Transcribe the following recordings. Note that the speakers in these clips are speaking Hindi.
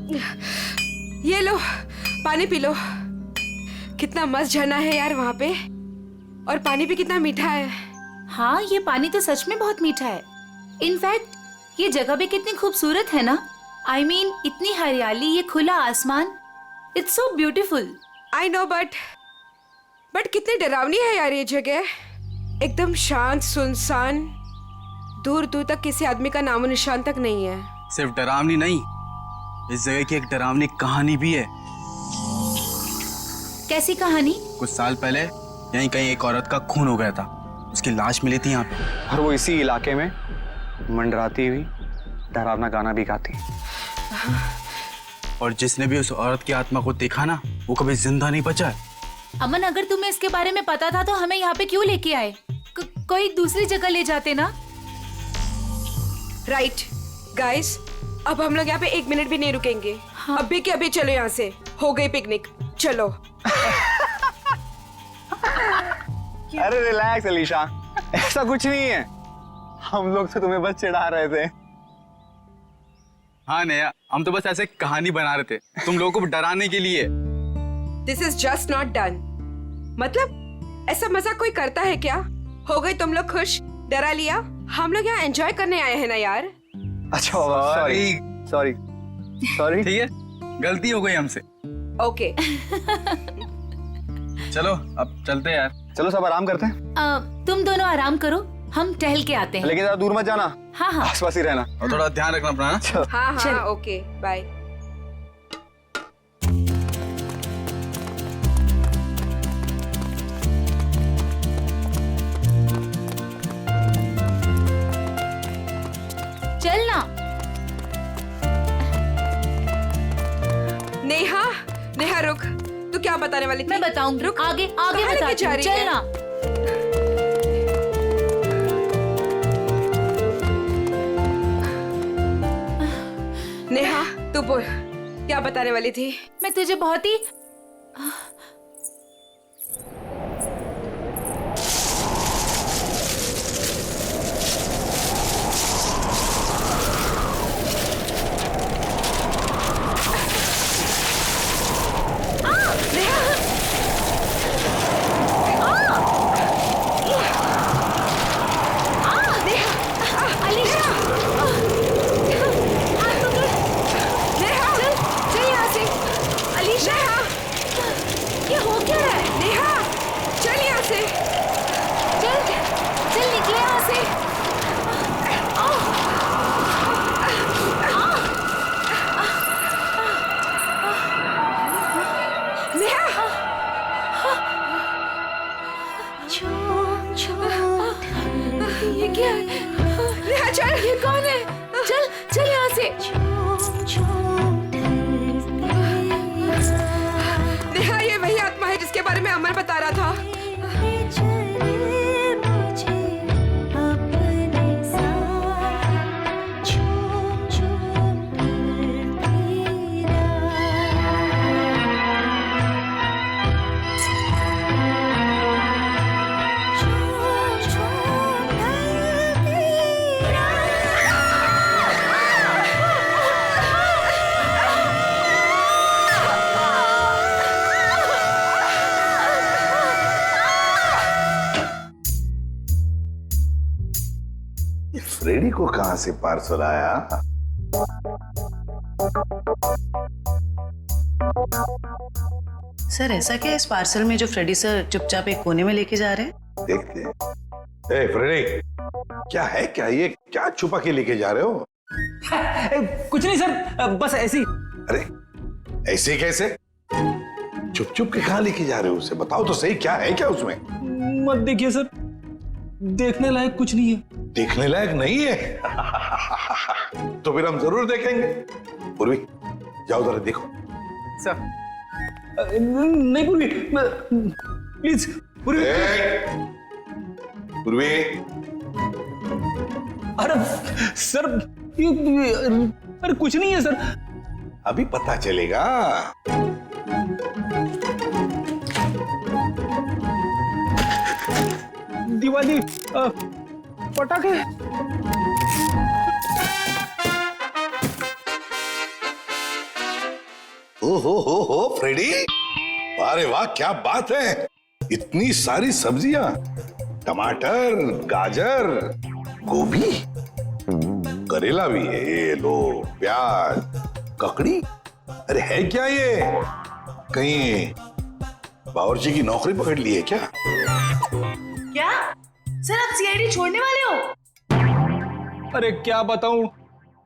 ये लो, पानी पी लो। कितना मस्त झरना है यार वहाँ पे, और पानी भी कितना मीठा है। हाँ, ये पानी तो सच में बहुत मीठा है। इनफैक्ट ये जगह भी कितनी खूबसूरत है ना। I mean, इतनी हरियाली, ये खुला आसमान, it's so beautiful. I know, but कितनी डरावनी है यार ये जगह। एकदम शांत, सुनसान, दूर दूर तक किसी आदमी का नामो निशान तक नहीं है। सिर्फ डरावनी नहीं, इस जगह की एक डरावनी कहानी भी है। कैसी कहानी? कुछ साल पहले यहीं कहीं एक औरत का खून हो गया था। उसकी लाश मिली थी यहाँ पे, और वो इसी इलाके में मंडराती हुई डरावना गाना भी गाती। और जिसने भी उस औरत की आत्मा को देखा ना, वो कभी जिंदा नहीं बचा है। अमन, अगर तुम्हें इसके बारे में पता था तो हमें यहाँ पे क्यों लेके आए? कोई दूसरी जगह ले जाते ना। राइट गाइस, अब हम लोग यहाँ पे 1 मिनट भी नहीं रुकेंगे। हाँ। अभी के अभी चलो यहाँ से, हो गई पिकनिक, चलो। अरे रिलैक्स अलीशा, ऐसा कुछ नहीं है। हम लोग तो तुम्हें बस चिढ़ा रहे थे। हाँ नेहा, हम तो बस ऐसे कहानी बना रहे थे तुम लोगों को डराने के लिए। This is just not done. मतलब ऐसा मजाक कोई करता है क्या? हो गई तुम लोग खुश, डरा लिया। हम लोग यहाँ एंजॉय करने आए हैं ना यार। अच्छा सॉरी सॉरी सॉरी। ठीक है, गलती हो गई हमसे। ओके चलो अब चलते हैं यार। चलो सब आराम करते हैं। तुम दोनों आराम करो, हम टहल के आते हैं। लेकिन ज्यादा दूर मत जाना। हाँ हाँ, आसपास ही रहना। और थोड़ा ध्यान रखना अपना। हाँ? हाँ चलो। हाँ, ओके बाय। चलना। नेहा, नेहा रुक, तू क्या बताने वाली थी? मैं बताऊंगी, रुक, आगे कहाँ आगे लेके बताती जा हूँ, रही है? चलना। नेहा तू बोल, क्या बताने वाली थी? मैं तुझे बहुत ही ये क्या है? नेहा चल, ये कौन है? चल चल यहाँ से। नेहा ये वही आत्मा है जिसके बारे में अमर बता रहा था। फ्रेडी को कहां से पार्सल आया? सर ऐसा क्या इस पार्सल में जो फ्रेडी सर चुपचाप एक कोने में लेके जा रहे हैं? देखते हैं। ए फ्रेडी, क्या है क्या ये? क्या छुपा के लेके जा रहे हो? कुछ नहीं सर, बस ऐसी। अरे ऐसे कैसे? चुप चुप के कहां लेके जा रहे हो? उसे बताओ तो सही, क्या है क्या उसमें? मत देखिए सर, देखने लायक कुछ नहीं है। देखने लायक नहीं है? तो फिर हम जरूर देखेंगे। पूर्वी जाओ जरा देखो। सर नहीं पूर्वी, प्लीज पूर्वी। पूर्वी, अरे सर अरे कुछ नहीं है सर। अभी पता चलेगा। दिवाली पटाखे। हो फ्रेडी, अरे वाह क्या बात है, इतनी सारी सब्जियां, टमाटर, गाजर, गोभी, करेला भी है, ये लो, प्याज, ककड़ी, अरे है क्या ये, कहीं बावर्ची की नौकरी पकड़ ली है क्या? क्या सर आप सीआईडी छोड़ने वाले हो? अरे क्या बताऊं,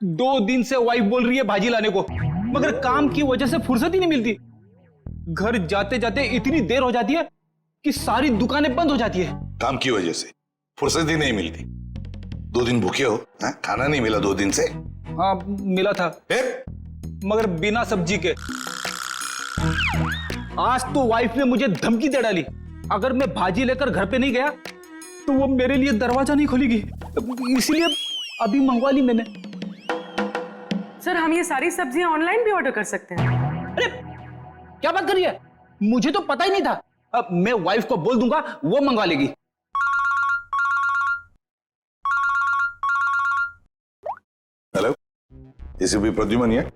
2 दिन से वाइफ बोल रही है भाजी लाने को, मगर काम की वजह से फुर्सत ही नहीं मिलती। घर जाते जाते इतनी देर हो जाती है कि सारी दुकानें बंद हो जाती है। काम की वजह से फुर्सत ही नहीं मिलती। 2 दिन भूखे हो, हा? खाना नहीं मिला 2 दिन से? हाँ मिला था, मगर बिना सब्जी के। आज तो वाइफ ने मुझे धमकी दे डाली, अगर मैं भाजी लेकर घर पे नहीं गया तो वो मेरे लिए दरवाजा नहीं खोलेगी, इसीलिए अभी मंगवा ली मैंने। सर हम ये सारी सब्जियां ऑनलाइन भी ऑर्डर कर सकते हैं? अरे क्या बात कर रही है, मुझे तो पता ही नहीं था। अब मैं वाइफ को बोल दूंगा, वो मंगवा लेगी। हेलो, एसीपी प्रद्युमन है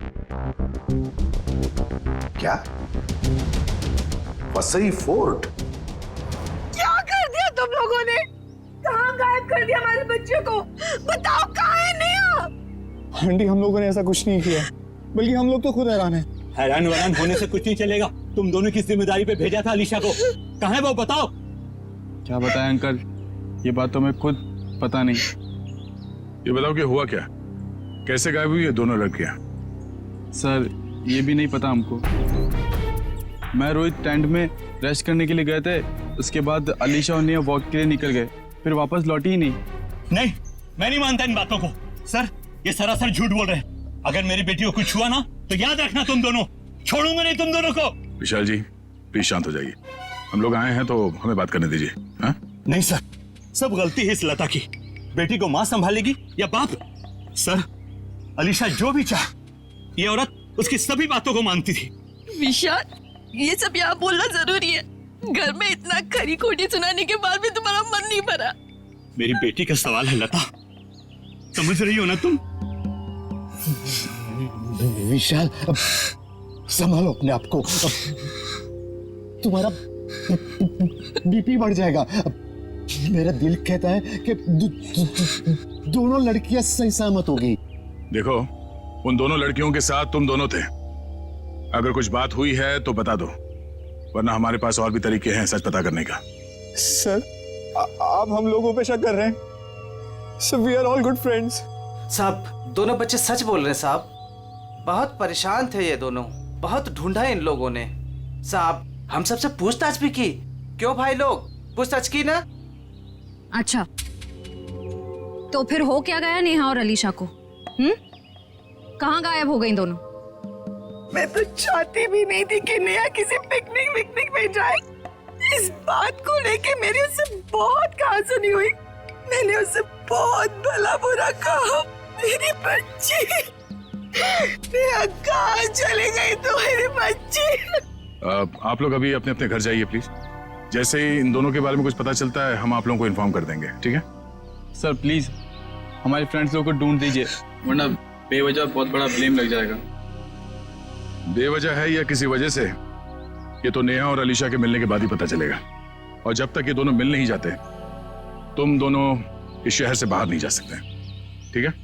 क्या? वसई फोर्ट? क्या कर दिया तुम लोगों ने? कहाँ गायब कर दिया हमारे बच्चे को? बताओ कहाँ है नेहा? आंटी हम लोगों ने ऐसा कुछ नहीं किया, बल्कि हम लोग तो खुद हैरान हैं। हैरान वैरान होने से कुछ नहीं चलेगा। तुम दोनों की जिम्मेदारी पे भेजा था अलीशा को, कहाँ है वो बताओ। क्या बताएं अंकल, ये बात तो मैं खुद पता नहीं। ये बताओ कि हुआ क्या, कैसे गायब हुई ये दोनों लड़कियां? सर ये भी नहीं पता हमको। मैं रोहित टेंट में रेस्ट करने के लिए गए थे, उसके बाद अलीशा और नेहा वॉक के लिए निकल गए, फिर वापस लौटी ही नहीं। नहीं, मैं नहीं मानता इन बातों को। सर ये सरासर झूठ बोल रहे हैं। अगर मेरी बेटी को कुछ हुआ ना तो याद रखना तुम दोनों, छोड़ूंगा नहीं तुम दोनों को। विशाल जी प्लीज शांत हो जाइए, हम लोग आए हैं तो हमें बात करने दीजिए। हाँ? नहीं सर, सब गलती है इस लता की। बेटी को माँ संभालेगी या बाप? सर अलीशा जो भी चाहे, ये औरत उसकी सभी बातों को मानती थी। विशाल ये सब यहाँ बोलना जरूरी है? घर में इतना खरी खोटी सुनाने के बाद भी तुम्हारा मन नहीं भरा? मेरी बेटी का सवाल है लता, समझ रही हो ना तुम? विशाल अब संभालो अपने आप को, तुम्हारा बीपी बढ़ जाएगा। मेरा दिल कहता है कि दोनों लड़कियां सही सहमत हो गई। देखो उन दोनों लड़कियों के साथ तुम दोनों थे, अगर कुछ बात हुई है तो बता दो, वरना हमारे पास और भी तरीके हैं सच पता करने का। सर आप हम लोगों पे शक कर रहे हैं? Sir we are all good friends. साहब दोनों बच्चे सच बोल रहे हैं साहब, बहुत परेशान थे ये दोनों, बहुत ढूंढा इन लोगों ने। साहब हम सबसे पूछताछ भी की, क्यों भाई लोग पूछताछ की ना? अच्छा तो फिर हो क्या गया नेहा और अलीशा को? कहाँ गायब हो गई दोनों? मैं तो चाहती भी नहीं थी कि नेहा किसी पिकनिक में जाए। इस बात को लेके मेरी उससे बहुत कहासुनी हुई। मैंने उससे बहुत भला बुरा कहा। मेरी बच्ची नेहा कहाँ चले गई तो मेरी बच्ची? आप लोग अभी अपने अपने घर जाइए प्लीज। जैसे ही इन दोनों के बारे में कुछ पता चलता है हम आप लोगों को इन्फॉर्म कर देंगे, ठीक है? सर प्लीज हमारे फ्रेंड्स लोगों को ढूंढ दीजिए, वरना बेवजह बहुत बड़ा ब्लेम लग जाएगा। बेवजह है या किसी वजह से, ये तो नेहा और अलीशा के मिलने के बाद ही पता चलेगा। और जब तक ये दोनों मिल नहीं जाते तुम दोनों इस शहर से बाहर नहीं जा सकते, ठीक है?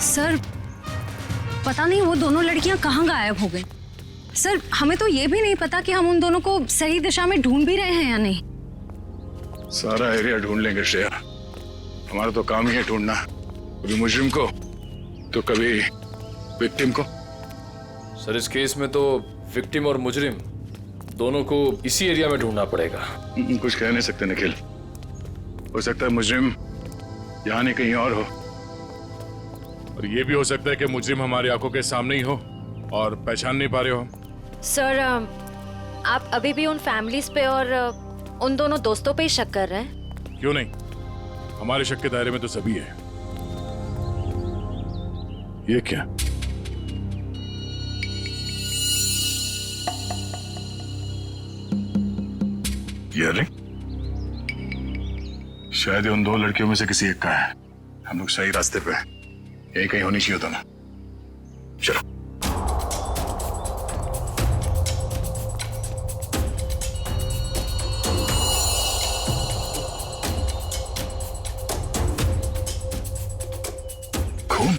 सर पता नहीं वो दोनों लड़कियां कहाँ गायब हो गई। सर हमें तो ये भी नहीं पता कि हम उन दोनों को सही दिशा में ढूंढ भी रहे हैं या नहीं। सारा एरिया ढूंढ लेंगे श्रेया, हमारा तो काम ही है ढूंढना, कभी मुजरिम को तो कभी विक्टिम को। सर इस केस में तो विक्टिम और मुजरिम दोनों को इसी एरिया में ढूंढना पड़ेगा। कुछ कह नहीं सकते निखिल, हो सकता है मुजरिम यहाँ नहीं कहीं और हो, और ये भी हो सकता है कि मुजरिम हमारी आंखों के सामने ही हो और पहचान नहीं पा रहे हो। सर आप अभी भी उन फैमिलीज पे और उन दोनों दोस्तों पे ही शक कर रहे हैं? क्यों नहीं, हमारे शक के दायरे में तो सभी है। ये क्या? ये रिंग शायद ये उन दो लड़कियों में से किसी एक का है। हम लोग सही रास्ते पे हैं। यही कहीं होनी चाहिए होता ना। चलो। खून?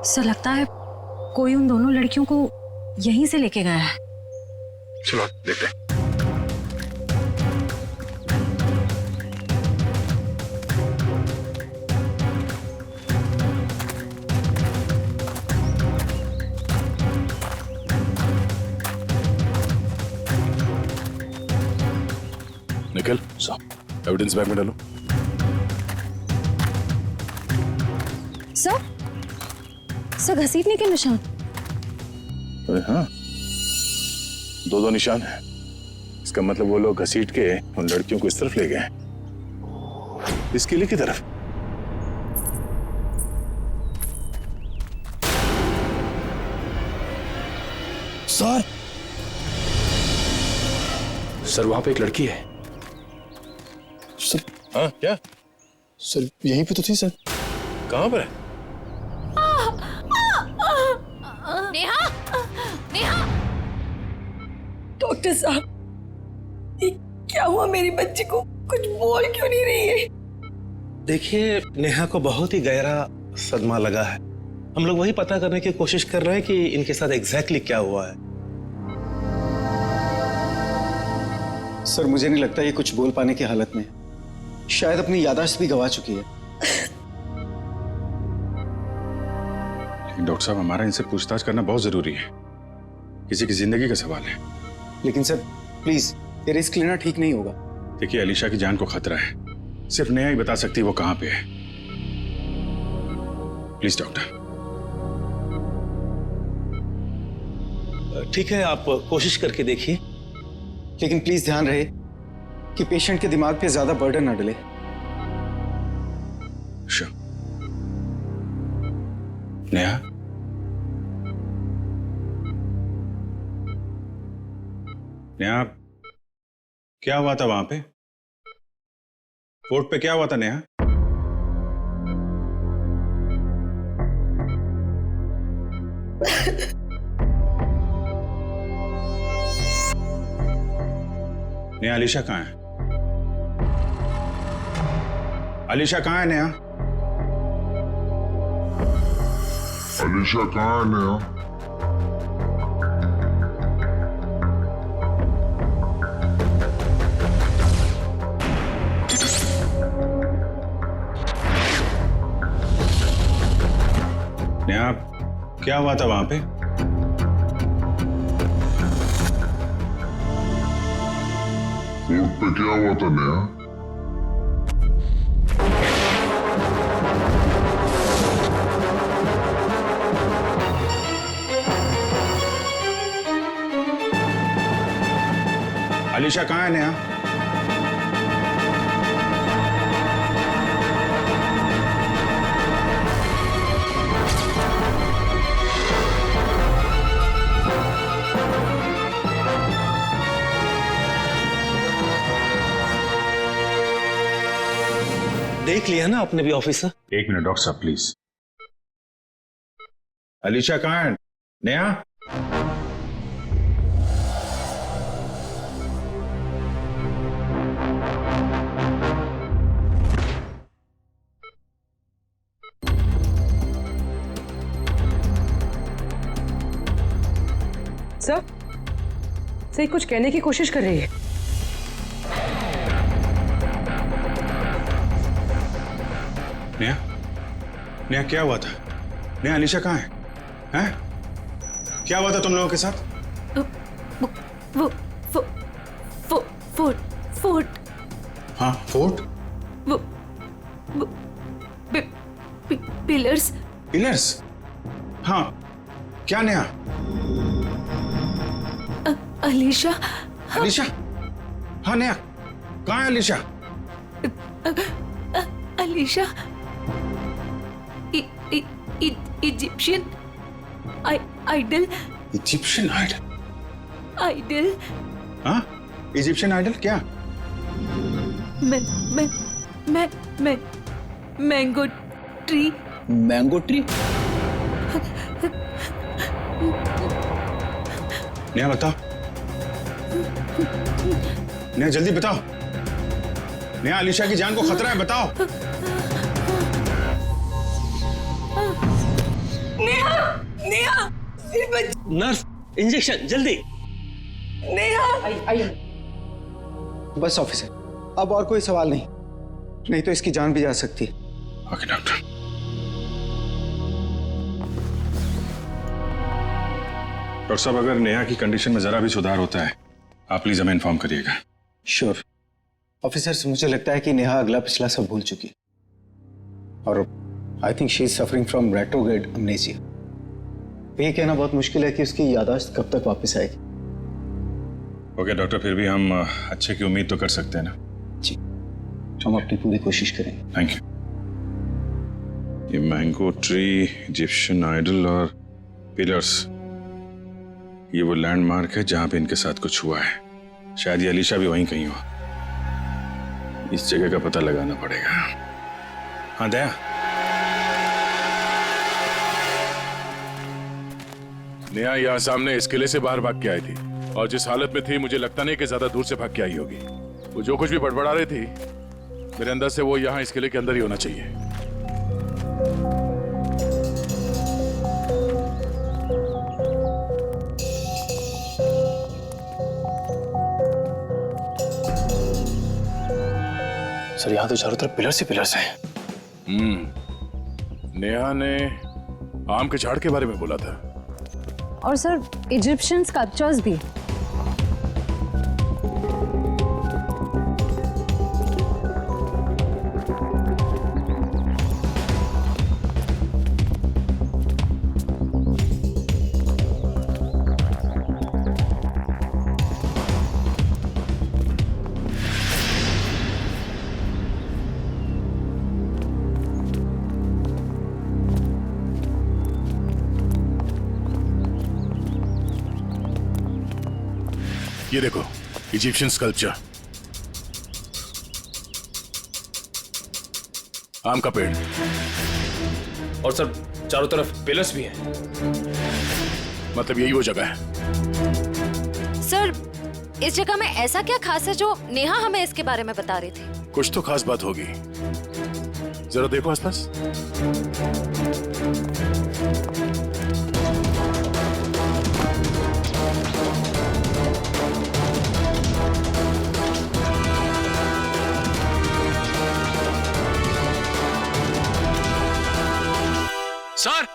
सर लगता है कोई उन दोनों लड़कियों को यहीं से लेके गया है। चलो देखते हैं। निकल, एविडेंस बैग में डालो। सर घसीटने के निशान। अरे हाँ, दो निशान है। इसका मतलब वो लोग घसीट के उन लड़कियों को इस तरफ ले गए, इस किले की तरफ। सर वहां पे एक लड़की है। सर हाँ क्या? सर यहीं पे तो थी सर। कहां पर है? नेहा, नेहा। डॉक्टर साहब, ये क्या हुआ मेरी बच्ची को? कुछ बोल क्यों नहीं रही है? देखिए, नेहा को बहुत ही गहरा सदमा लगा है। हम लोग वही पता करने की कोशिश कर रहे हैं कि इनके साथ एग्जैक्टली क्या हुआ है। सर मुझे नहीं लगता ये कुछ बोल पाने की हालत में है। शायद अपनी याददाश्त भी गंवा चुकी है। डॉक्टर साहब, हमारा इनसे पूछताछ करना बहुत जरूरी है। किसी की जिंदगी का सवाल है। लेकिन सर प्लीज, ये रिस्क लेना ठीक नहीं होगा। देखिए, अलीशा की जान को खतरा है। सिर्फ नेहा ही बता सकती है वो कहां पे है। Please doctor. ठीक है, आप कोशिश करके देखिए, लेकिन प्लीज ध्यान रहे कि पेशेंट के दिमाग पे ज्यादा बर्डन ना डले। श्योर। नेहा, नेहा, क्या हुआ था वहां पे? कोर्ट पे क्या हुआ था नेहा? नेहा, अलीशा कहाँ है? अलीशा कहाँ है नेहा? अलीशा कहाँ है नेहा? नेहा, क्या हुआ था वहां पे? कोर्ट पे क्या हुआ था नेहा? अलीशा कहाँ है नेहा? देख लिया ना आपने भी ऑफिसर? एक मिनट डॉक्टर साहब प्लीज। अलीशा कहाँ है नेहा? सर, सही कुछ कहने की कोशिश कर रही है। नेहा, नेहा क्या हुआ था? नेहा, अलीशा कहाँ है? हैं? क्या हुआ था तुम लोगों के साथ? वो फोर्ट हाँ, फोर्ट? वो पिलर्स। पिलर्स? हाँ, क्या नेहा? अलीशा। अलीशा? हाँ नेहा, कहाँ है Alisha? Alisha Egyptian idol. Egyptian idol? Idol? हाँ, इजिप्शियन आइडल क्या? Mango tree. Mango tree? Neha बताओ, नेहा जल्दी बताओ, नेहा अलीशा की जान को खतरा है, बताओ। नेहा नर्स, इंजेक्शन जल्दी। नेहा बस ऑफिसर, अब और कोई सवाल नहीं, नहीं तो इसकी जान भी जा सकती है। Okay doctor. डॉक्टर साहब, अगर नेहा की कंडीशन में जरा भी सुधार होता है आप प्लीज हमें इन्फॉर्म करिएगा। श्योर ऑफिसर, मुझे लगता है कि नेहा अगला पिछला सब भूल चुकी है और I think she is suffering from retrograde amnesia. ये कहना बहुत मुश्किल है कि उसकी याददाश्त कब तक वापस आएगी। ओके डॉक्टर, फिर भी हम अच्छे की उम्मीद तो कर सकते हैं ना? जी, हम अपनी पूरी कोशिश करेंगे। Thank you. ये मैंगो ट्री, इजिप्शियन आइडल और पिलर्स, ये वो लैंडमार्क है जहां पे इनके साथ कुछ हुआ है। शायद ये अलीशा भी वहीं कहीं हो। इस जगह का पता लगाना पड़ेगा। हाँ दया, नेहा यहाँ सामने इस किले से बाहर भाग के आई थी और जिस हालत में थी मुझे लगता नहीं कि ज्यादा दूर से भाग के आई होगी। वो जो कुछ भी बड़बड़ा रही थी मेरे अंदर से, वो यहाँ इस किले के अंदर ही होना चाहिए। सर यहाँ तो चारों तरफ पिलर्स ही पिलर्स हैं। नेहा ने आम के झाड़ के बारे में बोला था। और सर इजिप्शियन स्कल्पचर्स भी। ये देखो, इजिप्शियन स्कल्पचर, आम का पेड़, और सर चारों तरफ पिलर्स भी हैं। मतलब यही वो जगह है। सर इस जगह में ऐसा क्या खास है जो नेहा हमें इसके बारे में बता रही थी? कुछ तो खास बात होगी, जरा देखो आसपास। सर,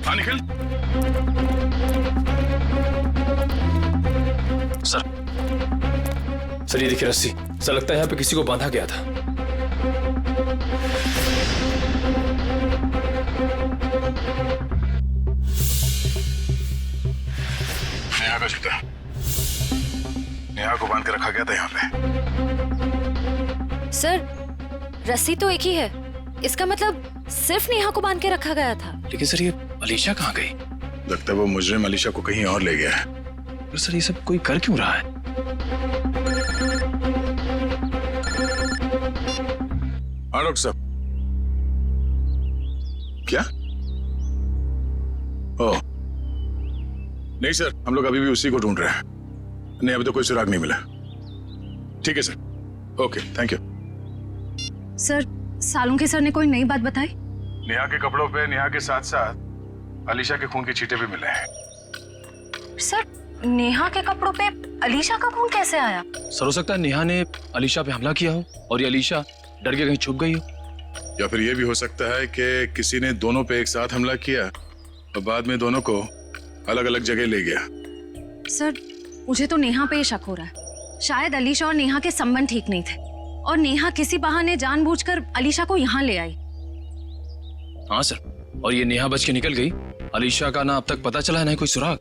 हाँ निखिल। सर ये देखिए रस्सी, सर लगता है यहाँ पे किसी को बांधा गया था। नेहा का जूता, नेहा को बांध के रखा गया था यहाँ पे। सर रस्सी तो एक ही है, इसका मतलब सिर्फ नेहा को बांध के रखा गया था। लेकिन सर ये अलीशा कहाँ गई? लगता है वो मुजरिम अलीशा को कहीं और ले गया है। पर सर ये सब कोई कर क्यों रहा है? हाँ डॉक्टर साहब। क्या? ओह नहीं सर, हम लोग अभी भी उसी को ढूंढ रहे हैं। नहीं, अभी तो कोई सुराग नहीं मिला। ठीक है sir, okay thank you. Sir Salunke sir ने कोई नई बात बताई? नेहा के कपड़ों पे नेहा के साथ साथ अलीशा के खून के छींटे भी मिले हैं। सर नेहा के कपड़ों पे अलीशा का खून कैसे आया? सर हो सकता है नेहा ने अलीशा पे हमला किया हो और ये अलीशा डर के कहीं छुप गई हो। या फिर ये भी हो सकता है कि किसी ने दोनों पे एक साथ हमला किया और बाद में दोनों को अलग अलग जगह ले गया। सर मुझे तो नेहा पे शक हो रहा है। शायद अलीशा और नेहा के संबंध ठीक नहीं थे और नेहा किसी बहाने जानबूझकर अलीशा को यहाँ ले आई। हाँ सर, और ये नेहा बच के निकल गई। अलीशा का ना अब तक पता चला है ना कोई सुराग।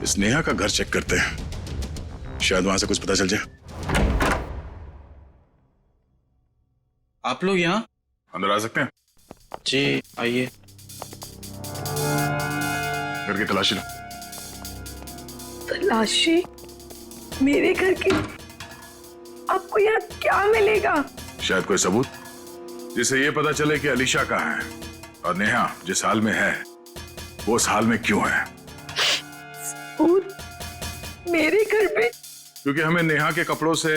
इस नेहा का घर चेक करते हैं, शायद वहां से कुछ पता चल जाए। आप लोग यहाँ अंदर आ सकते हैं? जी आइए। घर की तलाशी लो। तलाशी? मेरे घर की? आपको यहाँ क्या मिलेगा? शायद कोई सबूत जिससे ये पता चले कि अलीशा कहाँ है और नेहा जिस हाल में है वो उस हाल में क्यों है। सबूत? मेरे घर पे? क्योंकि हमें नेहा के कपड़ों से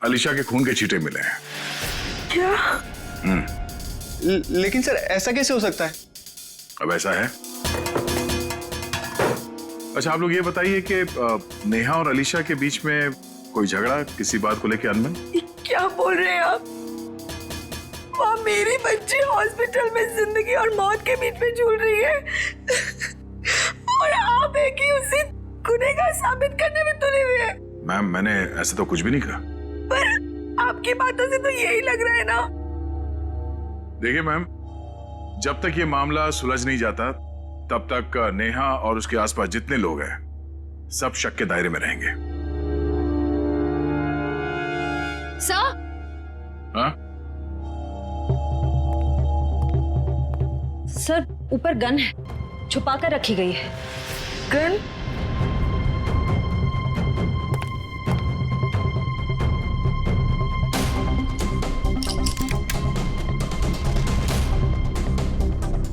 अलीशा के खून के छींटे मिले हैं। क्या? लेकिन सर ऐसा कैसे हो सकता है? अब ऐसा है। अच्छा आप लोग ये बताइए कि नेहा और अलीशा के बीच में कोई झगड़ा किसी बात को लेकर अनबन? क्या बोल रहे हैं आप? वहाँ मेरी बच्ची हॉस्पिटल में जिंदगी और मौत के बीच में झूल रही है और आप एक ही उसे गुनहगार साबित करने में तुले हुए हैं। मैम मैंने ऐसा तो कुछ भी नहीं कहा। पर आपकी बातों से तो यही लग रहा है ना। देखिए मैम, जब तक ये मामला सुलझ नहीं जाता तब तक नेहा और उसके आसपास जितने लोग हैं सब शक के दायरे में रहेंगे। सर? हाँ? सर ऊपर गन है, छुपा कर रखी गई है। गन?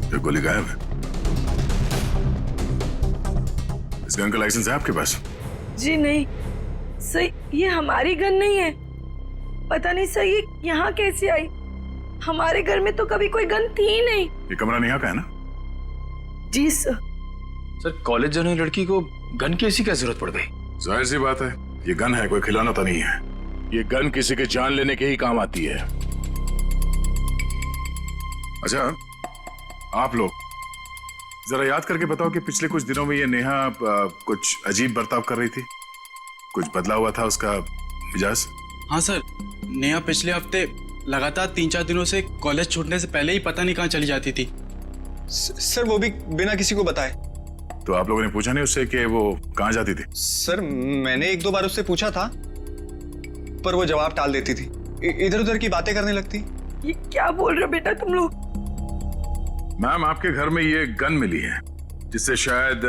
ये गोली गायब है। इस गन का लाइसेंस है आपके पास? जी नहीं सर, ये हमारी गन नहीं है। पता नहीं सर ये यहाँ कैसे आई। हमारे घर में तो कभी कोई गन थी ही नहीं। ये कमरा नेहा का है ना? जी सर। सर कॉलेज जाने लड़की को गन की ऐसी क्या जरूरत पड़ गई? जाहिर सी बात है, ये गन है, कोई खिलौना तो नहीं है। ये गन किसी के जान लेने के ही काम आती है। अच्छा आप लोग जरा याद करके बताओ कि पिछले कुछ दिनों में ये नेहा कुछ अजीब बर्ताव कर रही थी, कुछ बदला हुआ था उसका मिजाज? हाँ सर, नेहा पिछले हफ्ते लगातार 3-4 दिनों से कॉलेज छूटने से पहले ही पता नहीं कहाँ चली जाती थी। सर वो भी बिना किसी को बताए। तो आप लोगों ने पूछा नहीं उससे कि वो कहाँ जाती थी? सर मैंने 1-2 बार उससे पूछा था पर वो जवाब टाल देती थी, इधर उधर की बातें करने लगती। ये क्या बोल रहे हो बेटा तुम लोग? मैम आपके घर में ये गन मिली है जिससे शायद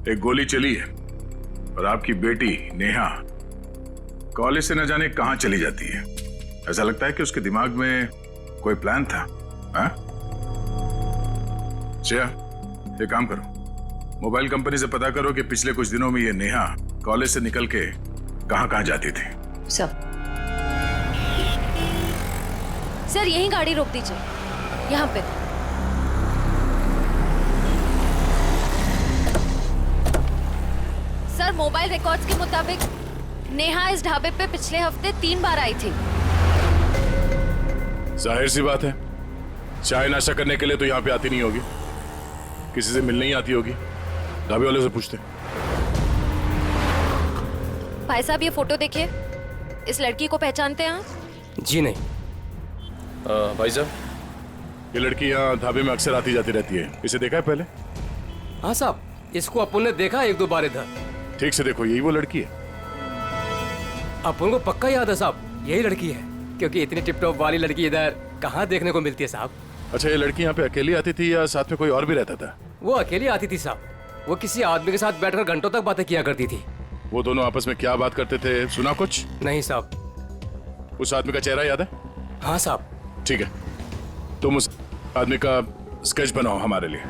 एक गोली चली है और आपकी बेटी नेहा कॉलेज से न जाने कहां चली जाती है। ऐसा लगता है कि उसके दिमाग में कोई प्लान था। हाँ? श्रेया ये काम करो, मोबाइल कंपनी से पता करो कि पिछले कुछ दिनों में ये नेहा कॉलेज से निकल के कहां जाती थी। सर यही गाड़ी रोक दीजिए, यहाँ पे। सर मोबाइल रिकॉर्ड्स के मुताबिक नेहा इस ढाबे पे पिछले हफ्ते 3 बार आई थी। जाहिर सी बात है, चाय नाश्ता करने के लिए तो यहाँ पे आती नहीं होगी, किसी से मिलने ही आती होगी। ढाबे वाले से पूछते। भाई साहब ये फोटो देखिए, इस लड़की को पहचानते हैं आप? जी नहीं। भाई साहब ये लड़की यहाँ ढाबे में अक्सर आती जाती रहती है, इसे देखा है पहले? हाँ साहब, इसको अपन ने देखा 1-2 बार इधर। ठीक से देखो, यही वो लड़की है। अपन को पक्का याद है साहब, यही लड़की है, क्योंकि इतनी टिप-टॉप वाली लड़की इधर कहाँ देखने को मिलती है साहब। अच्छा ये लड़की यहाँ पे अकेली आती थी या साथ में कोई और भी रहता था? वो अकेली आती थी साहब, वो किसी आदमी के साथ बैठकर घंटों तक बातें किया करती थी। वो दोनों आपस में क्या बात करते थे, सुना कुछ? नहीं साहब। उस आदमी का चेहरा याद है? हाँ साहब। ठीक है, तुम उस आदमी का स्केच बनाओ हमारे लिए।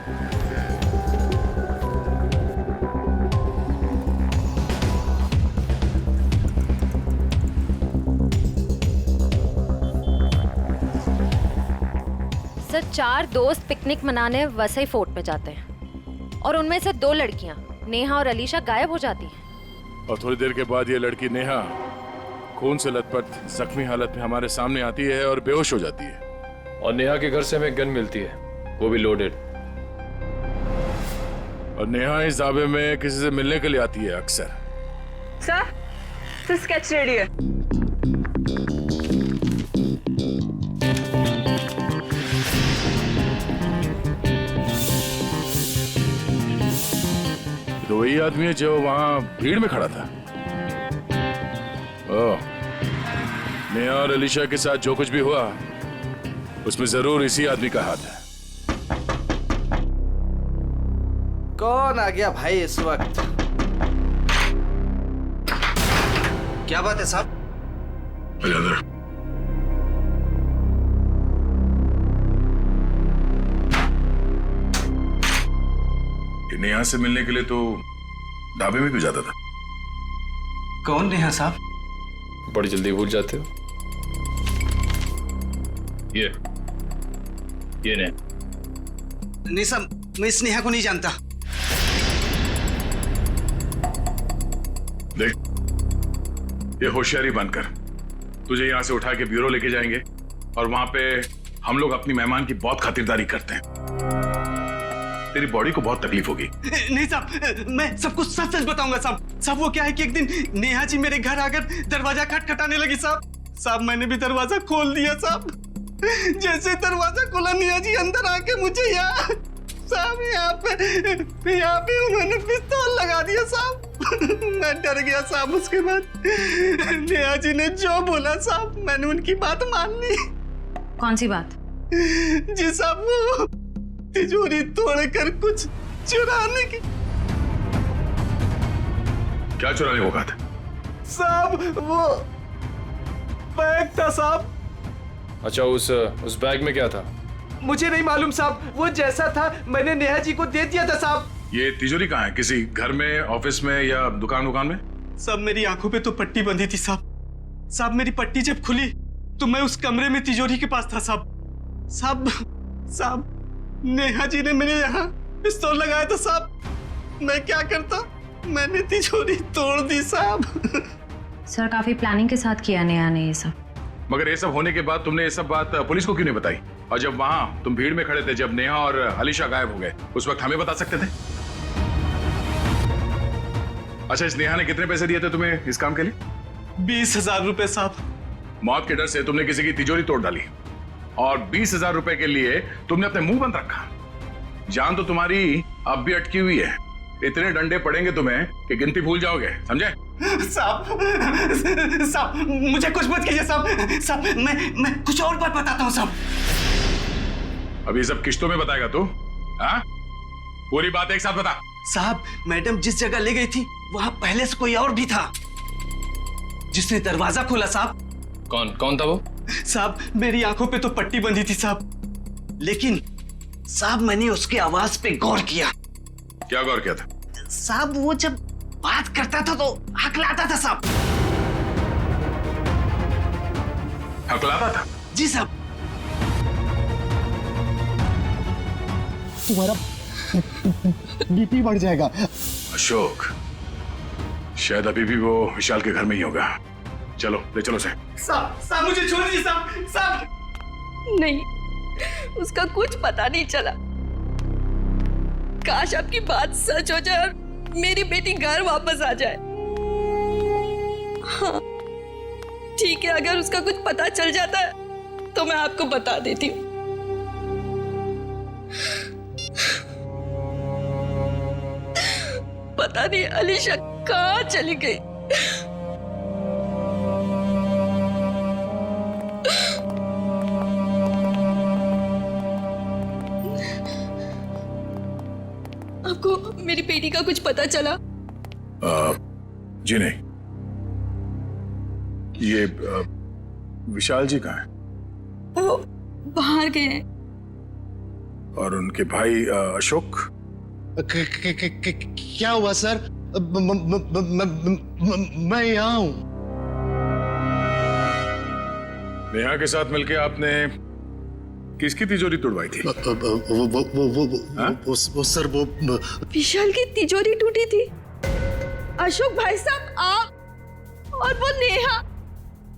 सर 4 दोस्त पिकनिक मनाने वसई फोर्ट में जाते हैं और उनमें से 2 लड़कियां नेहा और अलीशा गायब हो जाती हैं। और थोड़ी देर के बाद ये लड़की नेहा खून से लथपथ जख्मी हालत में हमारे सामने आती है और बेहोश हो जाती है। और नेहा के घर से हमें गन मिलती है, वो भी लोडेड। और नेहा इस दावे में किसी से मिलने के लिए आती है अक्सर। सर स्केच रेडी है। तो वही आदमी है जो वहां भीड़ में खड़ा था। ओह, नेहा और अलीशा के साथ जो कुछ भी हुआ उसमें जरूर इसी आदमी का हाथ है। कौन आ गया भाई इस वक्त? क्या बात है साहब? नेहा से मिलने के लिए तो ढाबे में क्यों जाता था? कौन नेहा साहब? बड़ी जल्दी भूल जाते हो। ये नेहा। नहीं साहब, मैं इस नेहा को नहीं जानता। देख, ये होशियारी बनकर तुझे यहां से उठा के ब्यूरो लेके जाएंगे और वहां पे हम लोग अपनी मेहमान की बहुत खातिरदारी करते हैं। तेरी बॉडी को बहुत तकलीफ होगी। नहीं साहब, मैं सब कुछ सच सच बताऊंगा साहब। साहब वो क्या है कि एक दिन नेहा जी मेरे घर आकर दरवाजा खटखटाने लगी साहब। मैंने भी दरवाजा खोल दिया साहब। जैसे दरवाजा खोला, नेहा जी अंदर आके मुझे यहाँ पे उन्होंने पिस्तौल लगा दिया साहब। मैं डर गया साहब। उसके बाद नेहा जी ने जो बोला साहब, मैंने उनकी बात मान ली। कौन सी बात? जी साहब, वो तिजोरी तोड़कर कुछ चुराने की। क्या चुराने को कहा था? साहब वो बैग था साहब। अच्छा, उस बैग में क्या था? मुझे नहीं मालूम साहब, वो जैसा था मैंने नेहा जी को दे दिया था साहब। ये तिजोरी कहाँ है? किसी घर में, ऑफिस में या दुकान में? सब मेरी आंखों पे तो पट्टी बंधी थी साहब। साहब मेरी पट्टी जब खुली तो मैं उस कमरे में तिजोरी के पास था साहब। साहब नेहा जी ने मेरे यहाँ पिस्तौल लगाया था साहब। मैं क्या करता, मैंने तिजोरी तोड़ दी साहब। सर काफी प्लानिंग के साथ किया नेहा ने ये सब। मगर ये सब होने के बाद तुमने ये सब बात पुलिस को क्यों नहीं बताई? और जब वहां तुम भीड़ में खड़े थे, जब नेहा और अलीशा गायब हो गए, उस वक्त हमें बता सकते थे। अच्छा, इस नेहा ने कितने पैसे दिए थे तुम्हें इस काम के लिए? 20,000 रुपए साहब। मौत के डर से तुमने किसी की तिजोरी तोड़ डाली और 20,000 रुपए के लिए तुमने अपने मुंह बंद रखा। जान तो तुम्हारी अब भी अटकी हुई है। इतने डंडे पड़ेंगे तुम्हें कि गिनती भूल जाओगे, समझे? साहब मुझे कुछ मत कीजिए साहब। मैं कुछ और बात बताता हूँ साहब। अब ये सब किश्तों में बताएगा तू? हाँ? पूरी बात एक साथ बता। साहब मैडम जिस जगह ले गई थी वहां पहले से कोई और भी था जिसने दरवाजा खोला साहब। कौन था वो? साहब मेरी आंखों पे तो पट्टी बंधी थी साहब, लेकिन साहब मैंने उसकी आवाज पे गौर किया। क्या गौर किया था? साहब वो जब बात करता था तो हकलाता था साहब। हकलाता था? जी साहब। तुम्हारा बीपी बढ़ जाएगा। अशोक, शायद अभी भी वो विशाल के घर में ही होगा। चलो ले चलो से। साहब मुझे छोड़ दीजिए साहब। नहीं, उसका कुछ पता नहीं चला। काश आपकी बात सच हो जाए और मेरी बेटी घर वापस आ जाए। हाँ ठीक है, अगर उसका कुछ पता चल जाता है तो मैं आपको बता देती हूँ। पता नहीं अलीशा कहाँ चली गई। आपको मेरी बेटी का कुछ पता चला? जी नहीं। ये विशाल जी कहाँ हैं? वो बाहर गए हैं। और उनके भाई अशोक? क्या हुआ सर? मैं यहाँ हूँ। नेहा के साथ मिलके आपने किसकी तिजोरी तोड़वाई थी? वो सर वो विशाल की तिजोरी टूटी थी। अशोक भाई साहब आप और वो नेहा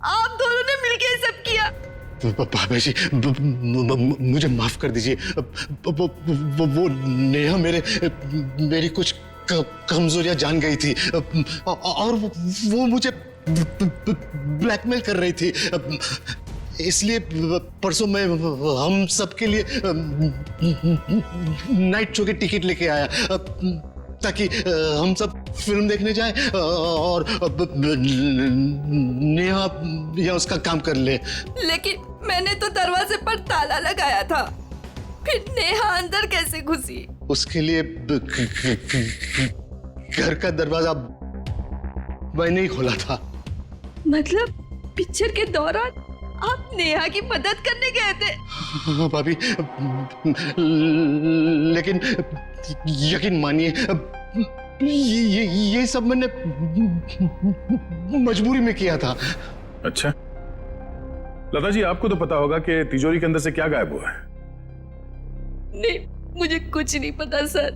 आप दोनों ने मिलके ये सब किया। भाभी जी मुझे माफ कर दीजिए। वो नेहा मेरी कुछ कमजोरियां जान गई थी और वो मुझे ब्लैकमेल कर रही थी, इसलिए परसों मैं हम सबके लिए नाइट शो की टिकट लेके आया ताकि हम सब फिल्म देखने जाएं और नेहा यहाँ उसका काम कर ले। लेकिन मैंने तो दरवाजे पर ताला लगाया था, फिर नेहा अंदर कैसे घुसी? उसके लिए घर का दरवाजा मैंने ही खोला था। मतलब पिक्चर के दौरान आप नेहा की मदद करने गए थे? हाँ भाभी, लेकिन यकीन मानिए ये सब मैंने मजबूरी में किया था। अच्छा लता जी, आपको तो पता होगा कि तिजोरी के अंदर से क्या गायब हुआ है? नहीं, मुझे कुछ नहीं पता सर।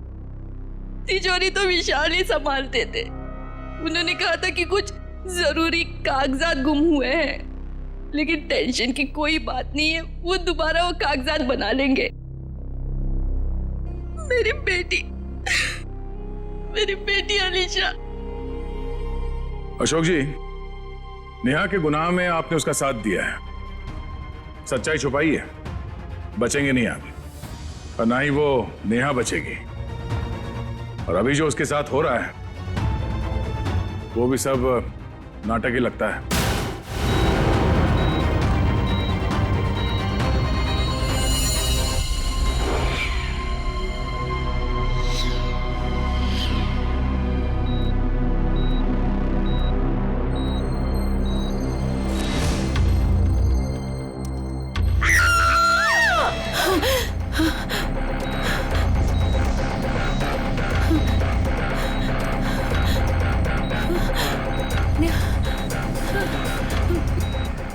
तिजोरी तो विशाल ही संभालते थे। उन्होंने कहा था कि कुछ जरूरी कागजात गुम हुए हैं, लेकिन टेंशन की कोई बात नहीं है, वो दोबारा वो कागजात बना लेंगे। मेरी बेटी अलीशा। अशोक जी, नेहा के गुनाह में आपने उसका साथ दिया है, सच्चाई छुपाई है, बचेंगे नहीं आप, और ना ही वो नेहा बचेगी। और अभी जो उसके साथ हो रहा है वो भी सब नाटक ही लगता है।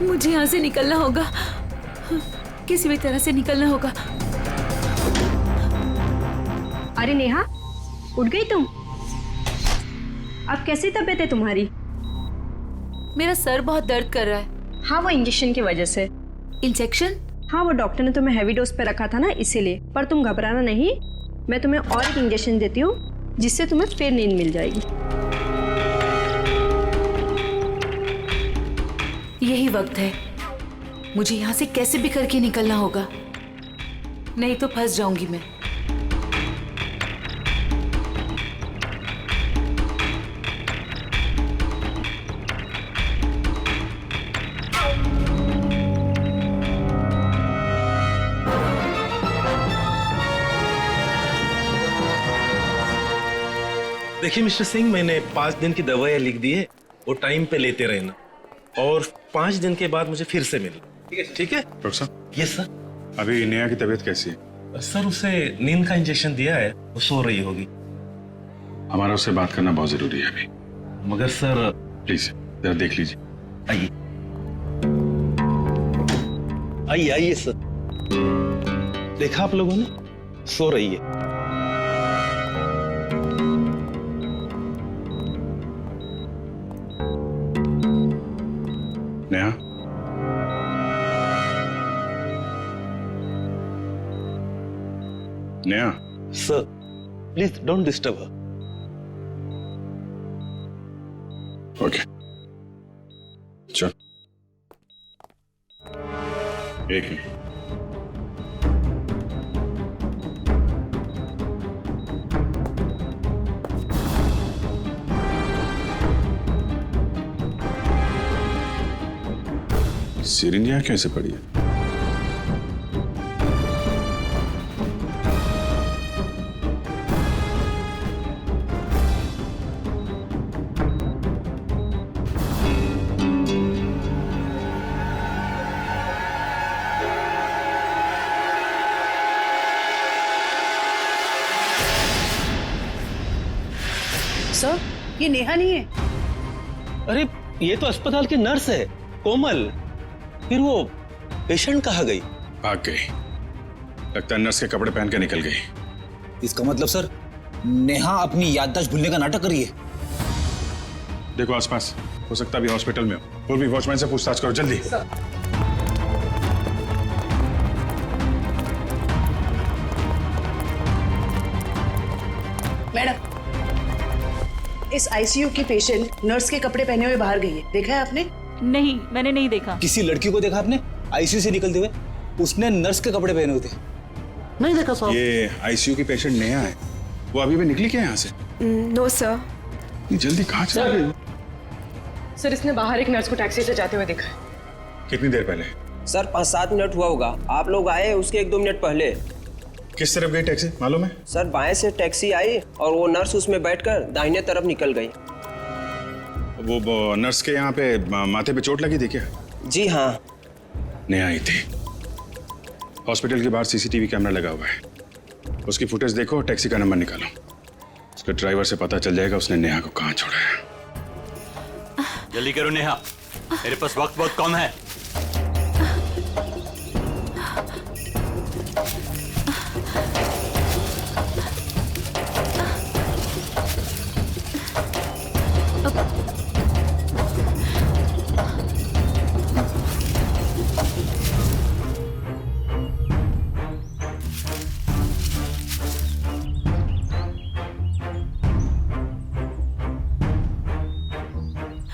मुझे यहाँ से निकलना होगा, किसी भी तरह से निकलना होगा। अरे नेहा, उठ गई तुम? अब कैसी तबीयत है तुम्हारी? मेरा सर बहुत दर्द कर रहा है। हाँ, वो इंजेक्शन की वजह से। इंजेक्शन? हाँ, वो डॉक्टर ने तुम्हें हैवी डोज पे रखा था ना, इसीलिए। पर तुम घबराना नहीं, मैं तुम्हें और एक इंजेक्शन देती हूँ जिससे तुम्हें फिर नींद मिल जाएगी। यही वक्त है, मुझे यहाँ से कैसे भी करके निकलना होगा, नहीं तो फंस जाऊंगी मैं। देखिए मिस्टर सिंह, मैंने 5 दिन की दवाइयाँ लिख दी है, वो टाइम पे लेते रहना और 5 दिन के बाद मुझे फिर से मिलना। ठीक है डॉक्टर साहब? Yes sir. अभी नेहा की तबीयत कैसी है? सर, उसे नींद का इंजेक्शन दिया है, वो सो रही होगी। हमारा उससे बात करना बहुत जरूरी है अभी। मगर सर प्लीज जरा देख लीजिए। आइए आइए आइए सर। देखा आप लोगों ने, सो रही है। Neha, Neha. Sir please don't disturb her. Okay, चल। एक मिनट। सिरिंज यहाँ कैसे पड़ी है? सर, ये नेहा नहीं है। अरे ये तो अस्पताल की नर्स है, कोमल। फिर वो पेशेंट कहाँ गई? भाग गई। लगता है नर्स के कपड़े पहन के निकल गई। इसका मतलब सर, नेहा अपनी याददाश्त भूलने का नाटक कर रही है। देखो आसपास, हो सकता है अभी हॉस्पिटल में हो। और भी वॉचमैन से पूछताछ करो जल्दी। मैडम, इस आईसीयू की पेशेंट नर्स के कपड़े पहने हुए बाहर गई है, देखा है आपने? नहीं, मैंने नहीं देखा। किसी लड़की को देखा आपने आईसीयू से निकलते हुए? उसने नर्स के कपड़े पहने हुए थे। नहीं देखा साहब। ये आईसीयू की पेशेंट नेहा है, वो अभी भी निकली क्या यहाँ से? No sir. जल्दी कहाँ चल गई? सर, इसने बाहर एक नर्स को टैक्सी से जाते हुए देखा है। कितनी देर पहले? सर 5-7 मिनट हुआ होगा। आप लोग आए उसके 1-2 मिनट पहले। किस तरफ गई टैक्सी मालूम है? सर बाएं से टैक्सी आई और वो नर्स उसमें बैठकर दाहिने तरफ निकल गई। वो नर्स के यहाँ पे माथे पे चोट लगी थी क्या? जी हाँ। नेहा आई थी। हॉस्पिटल के बाहर सीसीटीवी कैमरा लगा हुआ है, उसकी फुटेज देखो, टैक्सी का नंबर निकालो। उसके ड्राइवर से पता चल जाएगा उसने नेहा को कहाँ छोड़ा है। जल्दी करो नेहा, मेरे पास वक्त बहुत कम है।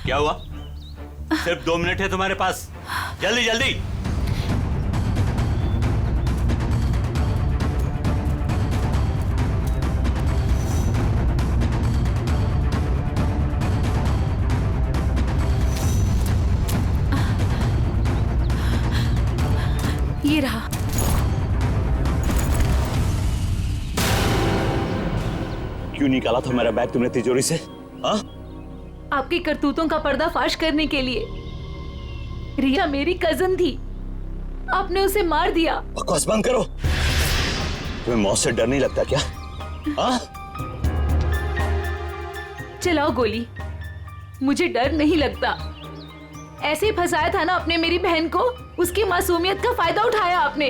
क्या हुआ? सिर्फ 2 मिनट है तुम्हारे पास, जल्दी जल्दी। ये रहा। क्यों निकाला था मेरा बैग तुमने तिजोरी से? हाँ? आपकी करतूतों का पर्दाफाश करने के लिए। रिया मेरी कजन थी, आपने उसे मार दिया। बकवास बंद करो। तुम्हें मौत से डर नहीं लगता क्या? हाँ? चलाओ गोली, मुझे डर नहीं लगता। ऐसे ही फंसाया था ना आपने मेरी बहन को, उसकी मासूमियत का फायदा उठाया आपने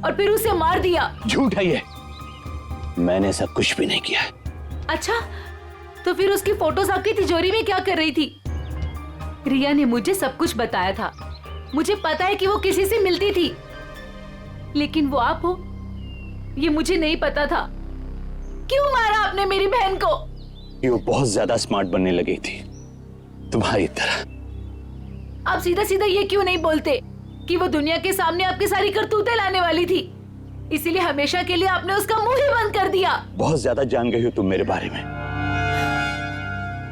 और फिर उसे मार दिया। झूठ है ये, मैंने ऐसा कुछ भी नहीं किया। अच्छा, तो फिर उसकी फोटोज आपकी तिजोरी में क्या कर रही थी? रिया ने मुझे सब कुछ बताया था, मुझे पता है कि वो किसी से मिलती थी, लेकिन वो आप हो ये मुझे नहीं पता था। क्यों मारा आपने मेरी बहन को? वो बहुत ज्यादा स्मार्ट बनने लगी थी तुम्हारी तरह। आप सीधा सीधा ये क्यों नहीं बोलते कि वो दुनिया के सामने आपकी सारी करतूतें लाने वाली थी, इसीलिए हमेशा के लिए आपने उसका मुंह ही बंद कर दिया। बहुत ज्यादा जान गई हो तुम मेरे बारे में,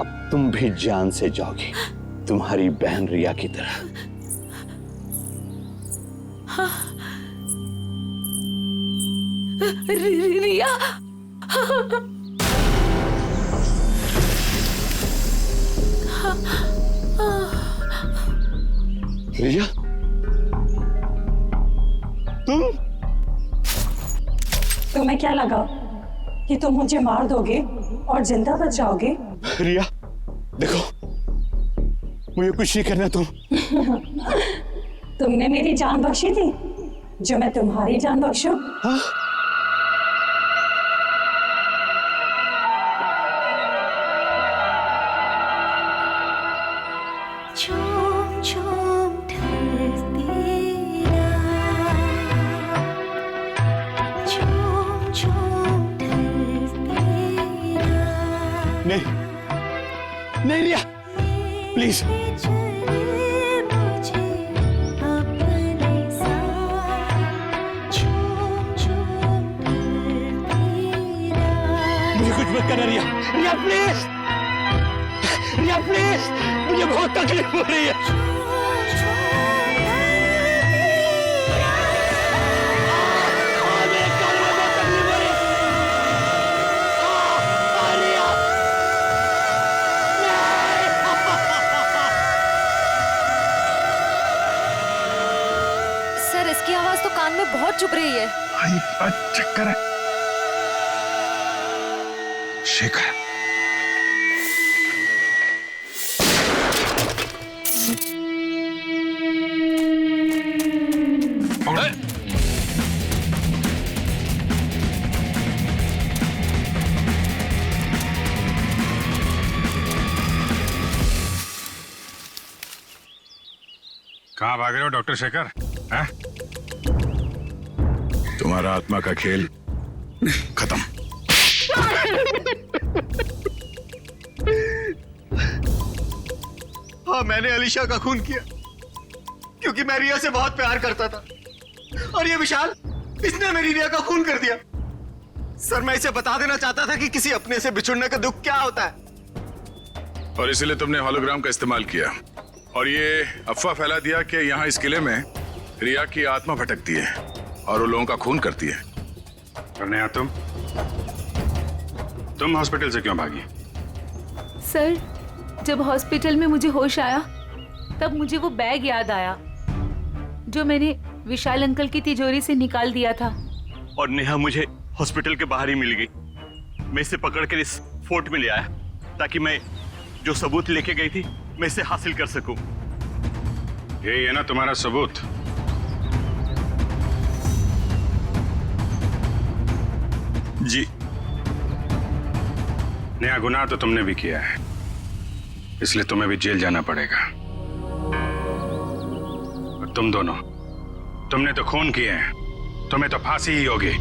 अब तुम भी जान से जाओगी तुम्हारी बहन रिया की तरह। हाँ। रिया रिया तुम्हें क्या लगा कि तुम मुझे मार दोगे और जिंदा बच जाओगे? रिया देखो, मुझे कुछ नहीं करना। तुमने मेरी जान बख्शी थी, जो मैं तुम्हारी जान बख्शूं? हाँ? नहीं नहीं रिया प्लीज। मुझे कुछ मत करना रिया, रिया प्लीज, रिया प्लीज, मुझे बहुत तकलीफ हो रही है। इसकी आवाज तो कान में बहुत चुभ रही है। चक्कर है। शेखर कहाँ भाग रहे हो डॉक्टर शेखर? हैं? तुम्हारा आत्मा का खेल खत्म। हाँ, मैंने अलीशा का खून किया क्योंकि मैं रिया से बहुत प्यार करता था, और ये विशाल, इसने मेरी रिया का खून कर दिया। सर, मैं इसे बता देना चाहता था कि किसी अपने से बिछुड़ने का दुख क्या होता है। और इसीलिए तुमने हॉलोग्राम का इस्तेमाल किया और ये अफवाह फैला दिया कि यहाँ इस किले में रिया की आत्मा भटकती है और वो लोगों का खून करती है। और नेहा, तुम हॉस्पिटल से क्यों भागी? सर, जब हॉस्पिटल में मुझे होश आया तब मुझे वो बैग याद आया जो मैंने विशाल अंकल की तिजोरी से निकाल दिया था। और नेहा मुझे हॉस्पिटल के बाहर ही मिल गई। मैं इसे पकड़कर इस फोर्ट में ले आया ताकि मैं जो सबूत लेके गई थी मैं इसे हासिल कर सकूं। यही है ना तुम्हारा सबूत? जी। नया गुनाह तो तुमने भी किया है, इसलिए तुम्हें भी जेल जाना पड़ेगा। और तुम दोनों, तुमने तो खून किए हैं, तुम्हें तो फांसी ही होगी।